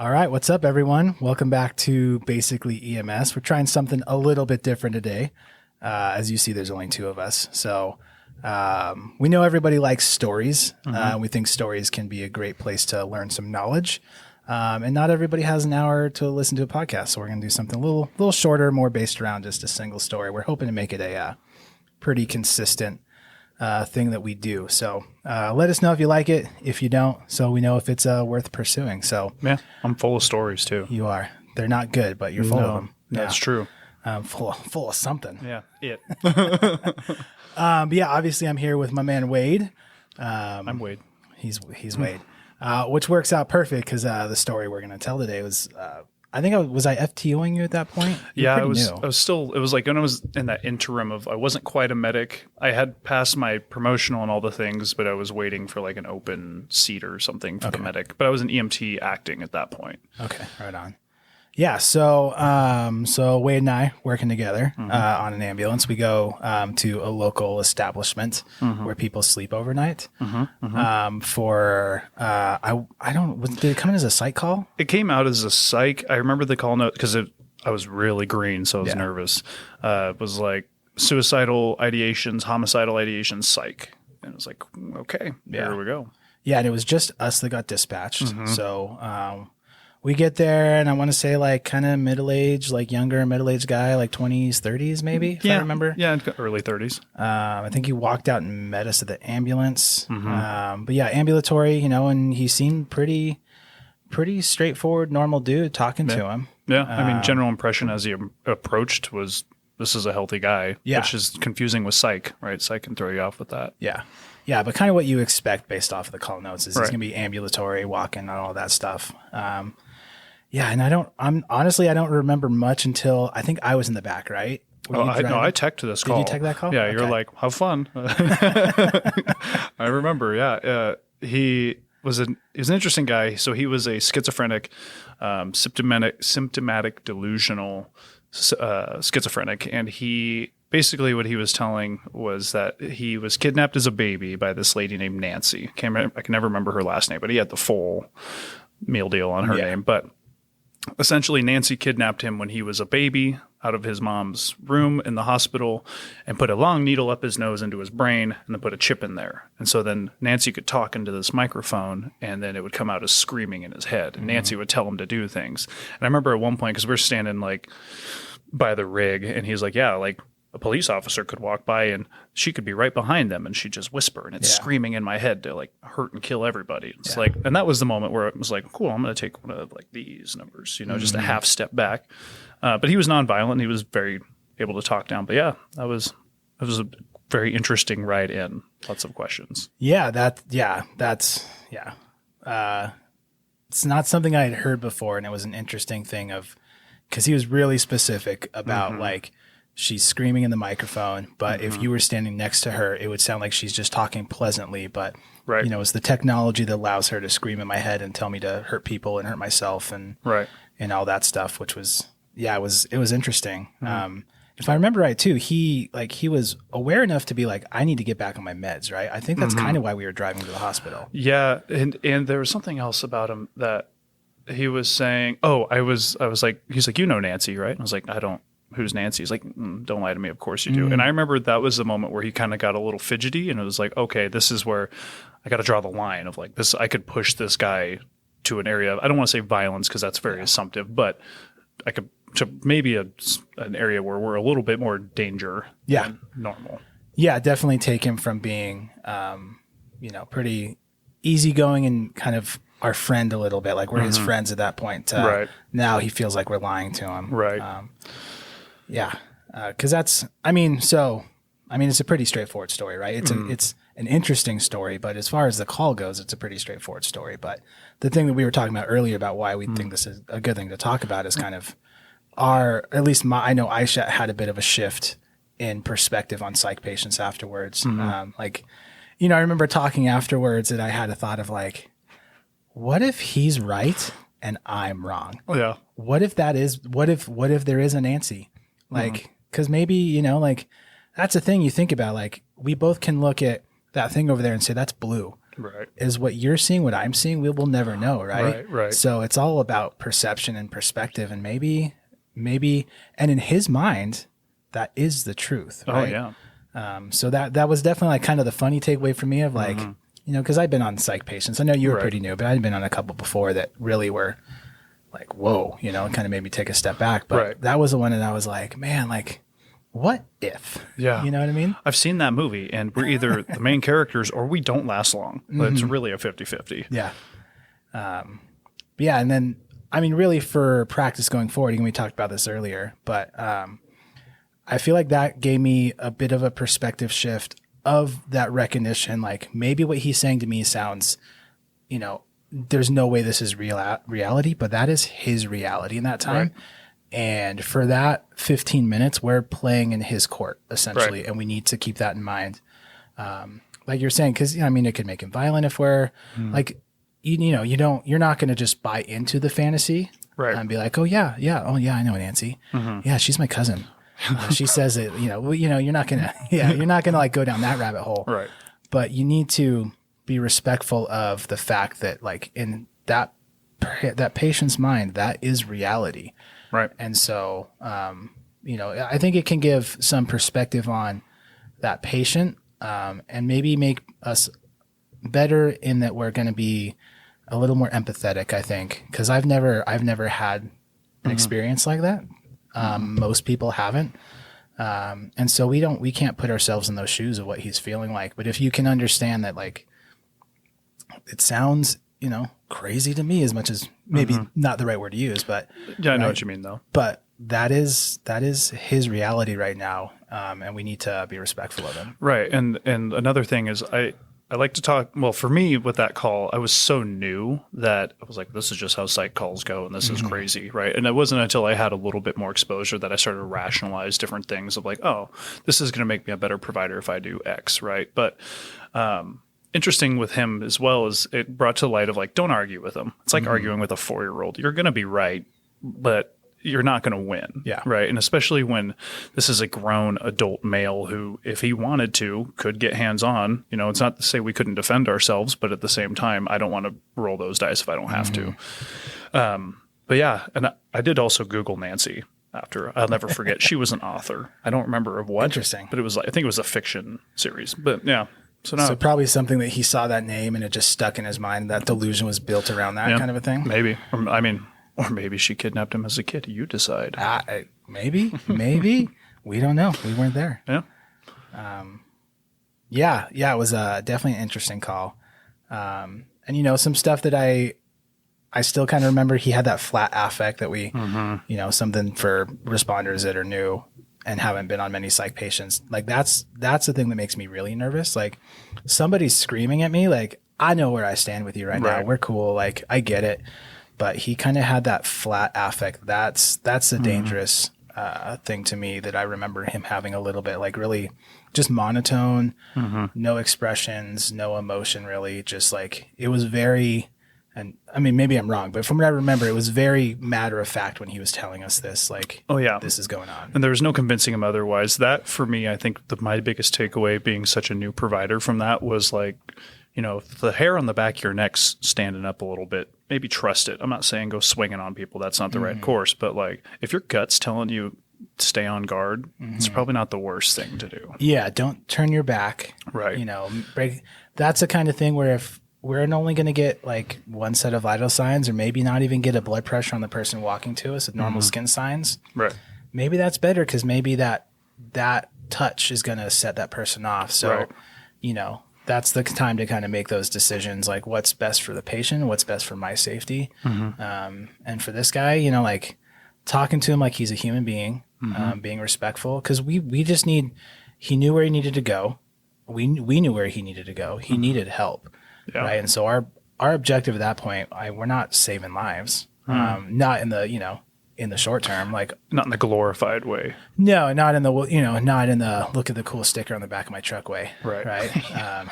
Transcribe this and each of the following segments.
All right, what's up, everyone? Welcome back to Basically EMS. We're trying something a little bit different today. As you see, there's only two of us. So we know everybody likes stories. We think stories can be a great place to learn some knowledge. And not everybody has an hour to listen to a podcast. So we're going to do something a little shorter, more based around just a single story. We're hoping to make it a pretty consistent thing that we do. So let us know if you like it, if you don't, so we know if it's worth pursuing. So yeah, I'm full of stories too. You are. They're not good, but you're full of them. That's true. Full of something. Yeah, But yeah, obviously I'm here with my man Wade. I'm Wade. He's Wade, which works out perfect because the story we're going to tell today was. I think was I FTOing you at that point? Yeah, I was still, it was like when I was in that interim of, I wasn't quite a medic. I had passed my promotional and all the things, but I was waiting for like an open seat or something for the medic. But I was an EMT acting at that point. Okay, right on. Yeah, so Wade and I working together on an ambulance. We go to a local establishment where people sleep overnight. For did it come in as a psych call? It came out as a psych. I remember the call note because I was really green, so I was nervous. It was like suicidal ideations, homicidal ideations, psych, and it was like, okay, here we go. Yeah, and it was just us that got dispatched. So. We get there, and I want to say like kind of middle-aged, like younger middle-aged guy, like 20s, 30s maybe, if I remember. Yeah, early 30s. I think he walked out and met us at the ambulance. But yeah, ambulatory, and he seemed pretty straightforward, normal dude talking to him. Yeah, I mean, general impression as he approached was this is a healthy guy, which is confusing with psych, right? Psych can throw you off with that. Yeah. Yeah, but kind of what you expect based off of the call notes is he's going to be ambulatory, walking, and all that stuff. Yeah, and I don't remember much until I think I was in the back, right? I teched this call. Did you tech that call? Yeah, you're like, have fun. I remember, yeah. He was an interesting guy. So he was a schizophrenic, symptomatic delusional schizophrenic, and he basically what he was telling was that he was kidnapped as a baby by this lady named Nancy. I can never remember her last name, but he had the full meal deal on her name. But essentially, Nancy kidnapped him when he was a baby out of his mom's room in the hospital and put a long needle up his nose into his brain and then put a chip in there. And so then Nancy could talk into this microphone and then it would come out as screaming in his head. And Nancy would tell him to do things. And I remember at one point, because we're standing like by the rig, and he's like, yeah, like a police officer could walk by and she could be right behind them and she'd just whisper and it's screaming in my head to like hurt and kill everybody. It's like, and that was the moment where it was like, cool, I'm going to take one of like these numbers, just a half step back. But he was nonviolent. He was very able to talk down. But yeah, it was a very interesting ride in. Lots of questions. It's not something I had heard before. And it was an interesting thing because he was really specific about like, she's screaming in the microphone, but if you were standing next to her, it would sound like she's just talking pleasantly. But, it's the technology that allows her to scream in my head and tell me to hurt people and hurt myself and all that stuff, which was, it was interesting. If I remember right too, he was aware enough to be like, I need to get back on my meds, right? I think that's kind of why we were driving to the hospital. Yeah. And there was something else about him that he was saying, I was like, he's like, Nancy, right? And I was like, I don't. Who's Nancy? He's like, don't lie to me. Of course you do. And I remember that was the moment where he kind of got a little fidgety and it was like, okay, this is where I got to draw the line of like this. I could push this guy to an area of, I don't want to say violence because that's very assumptive, but I could to maybe an area where we're a little bit more danger than normal. Yeah, definitely take him from being, pretty easygoing and kind of our friend a little bit. Like we're his friends at that point. Now he feels like we're lying to him. Right. Because it's a pretty straightforward story, right? It's an interesting story, but as far as the call goes, it's a pretty straightforward story. But the thing that we were talking about earlier about why we think this is a good thing to talk about is kind of I know Aisha had a bit of a shift in perspective on psych patients afterwards. I remember talking afterwards and I had a thought of like, what if he's right and I'm wrong? Oh yeah. What if there is a Nancy? Like, because maybe, that's the thing you think about. Like, we both can look at that thing over there and say, that's blue. Right. is what you're seeing, what I'm seeing, we will never know, right? Right. So it's all about perception and perspective, and maybe, and in his mind, that is the truth, right? Oh yeah. So that was definitely like kind of the funny takeaway for me of like, because I've been on psych patients. I know you were Right. pretty new, but I'd been on a couple before that really were like, whoa, it kind of made me take a step back. But Right. that was the one that I was like, man, like, what if? Yeah. You know what I mean? I've seen that movie, and we're either the main characters or we don't last long. It's really a 50-50. Yeah. But yeah. And then, I mean, really for practice going forward, and we talked about this earlier, but I feel like that gave me a bit of a perspective shift of that recognition. Like maybe what he's saying to me sounds, there's no way this is reality, but that is his reality in that time. Right. And for that 15 minutes, we're playing in his court essentially. Right. And we need to keep that in mind. Like you're saying, cause it could make him violent if we're like, you're not going to just buy into the fantasy Right. and be like, oh yeah. I know Nancy. Yeah. She's my cousin. She says it, you're not going to, you're not going to like go down that rabbit hole. Right. But you need to be respectful of the fact that like in that patient's mind, that is reality. Right. And so, I think it can give some perspective on that patient, and maybe make us better in that we're going to be a little more empathetic, I think, because I've never had an experience like that. Most people haven't. And so we can't put ourselves in those shoes of what he's feeling like. But if you can understand that, like, it sounds, crazy to me, as much as maybe not the right word to use, but Yeah, I know what you mean, though. but that is his reality right now. And we need to be respectful of him. Right. And another thing is I like to talk, well, for me with that call, I was so new that I was like, this is just how psych calls go, and this is crazy, right? And it wasn't until I had a little bit more exposure that I started to rationalize different things of like, oh, this is going to make me a better provider if I do X, right? But interesting with him as well is it brought to light of like, don't argue with him. It's like arguing with a 4-year-old. You're going to be right, but you're not going to win. Yeah. Right. And especially when this is a grown adult male who, if he wanted to, could get hands on. It's not to say we couldn't defend ourselves, but at the same time, I don't want to roll those dice if I don't have to. But yeah. And I did also Google Nancy after. I'll never forget. She was an author. I don't remember of what. Interesting. But it was like, I think it was a fiction series. But yeah. So probably something that he saw that name and it just stuck in his mind. That delusion was built around that kind of a thing. Maybe. Or maybe she kidnapped him as a kid. You decide. Maybe. We don't know. We weren't there. Yeah. Yeah. It was definitely an interesting call. And some stuff that I still kind of remember. He had that flat affect that we, something for responders that are new and haven't been on many psych patients. Like that's the thing that makes me really nervous. Like somebody's screaming at me. Like I know where I stand with you right now. We're cool. Like I get it. But he kind of had that flat affect. That's a dangerous thing to me that I remember him having a little bit, like really just monotone, no expressions, no emotion really. Just like it was very, and I mean, maybe I'm wrong, but from what I remember, it was very matter of fact when he was telling us this, like, oh yeah, this is going on. And there was no convincing him otherwise. That for me, I think my biggest takeaway being such a new provider from that was like, if the hair on the back of your neck's standing up a little bit, maybe trust it. I'm not saying go swinging on people. That's not the right course. But like if your gut's telling you to stay on guard, it's probably not the worst thing to do. Yeah. Don't turn your back. Right. That's the kind of thing where if we're only going to get like one set of vital signs or maybe not even get a blood pressure on the person walking to us with normal skin signs. Right. Maybe that's better because maybe that touch is going to set that person off. So, that's the time to kind of make those decisions, like what's best for the patient, what's best for my safety. And for this guy, like talking to him like he's a human being, being respectful, because we just he knew where he needed to go. We knew where he needed to go. He needed help. Yeah. Right. And so our objective at that point, we're not saving lives, not in the, in the short term, like not in the glorified way. No, not in the, not in the look at the cool sticker on the back of my truck way. Right. Right.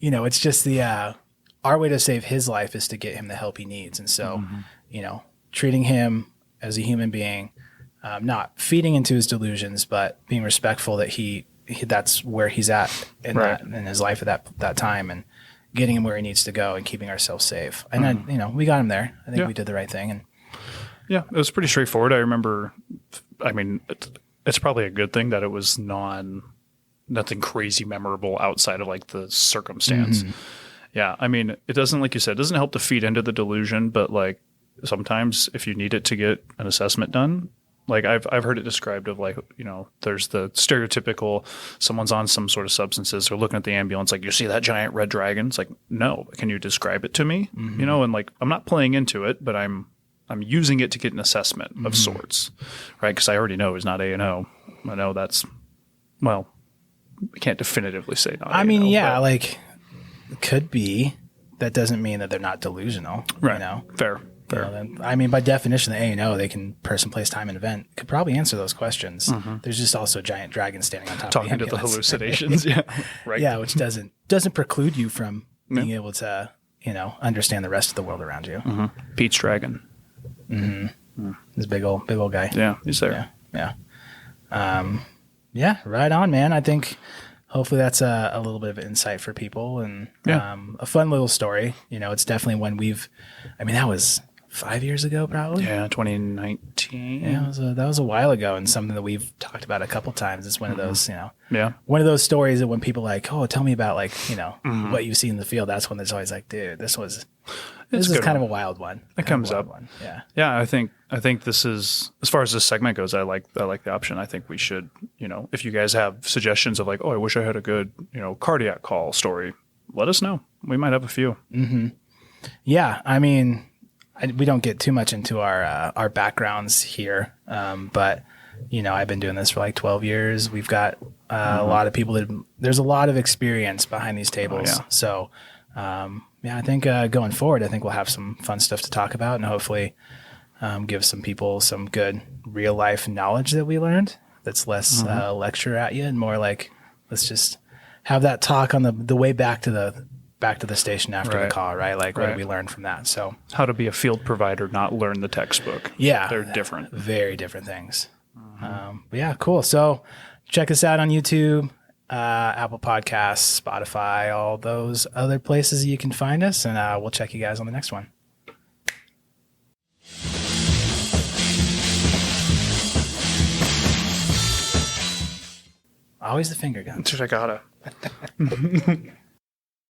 It's just our way to save his life is to get him the help he needs. And so, treating him as a human being, not feeding into his delusions, but being respectful that he that's where he's at in his life at that time. getting him where he needs to go and keeping ourselves safe. And then, we got him there. I think we did the right thing. And yeah, it was pretty straightforward. I remember, it's probably a good thing that it was nothing crazy memorable outside of like the circumstance. Yeah. I mean, it doesn't, like you said, it doesn't help to feed into the delusion, but like sometimes if you need it to get an assessment done, like I've heard it described of like, there's the stereotypical someone's on some sort of substances, they're looking at the ambulance, like, you see that giant red dragon? It's like, no, can you describe it to me? And like, I'm not playing into it, but I'm using it to get an assessment of sorts, right? Because I already know it's not A&O. I know that's, well, we can't definitively say not I mean, A&O, yeah, but, like it could be. That doesn't mean that they're not delusional, right? Fair. I mean, by definition, the A&O, they can person, place, time, and event could probably answer those questions. There's just also giant dragons standing on top talking of the to the ambulance. hallucinations. Yeah, right. Yeah, which doesn't preclude you from being able to, understand the rest of the world around you. Peach dragon. This big old guy. Yeah, he's there. Yeah. Right on, man. I think hopefully that's a little bit of insight for people and a fun little story. It's definitely one that was 5 years ago, probably. Yeah, 2019. Yeah, that was a while ago, and something that we've talked about a couple times. It's one of those, one of those stories that when people are like, oh, tell me about what you see in the field. That's when there's always like, dude, this is kind of a wild one. It comes up. Yeah. Yeah. I think this is, as far as this segment goes, I like the option. I think we should, if you guys have suggestions of like, oh, I wish I had a good, cardiac call story, let us know. We might have a few. Yeah. I mean, we don't get too much into our backgrounds here. But I've been doing this for like 12 years. We've got a lot of people there's a lot of experience behind these tables. Oh, yeah. So, I think going forward, I think we'll have some fun stuff to talk about and hopefully give some people some good real life knowledge that we learned. That's less lecture at you and more like, let's just have that talk on the way back to the station after the call, right? Like, what did we learn from that? So how to be a field provider, not learn the textbook. Yeah. They're different. Very different things. But yeah, cool. So check us out on YouTube, Apple Podcasts, Spotify, all those other places you can find us. And we'll check you guys on the next one. Always the finger gun. Dude, I gotta.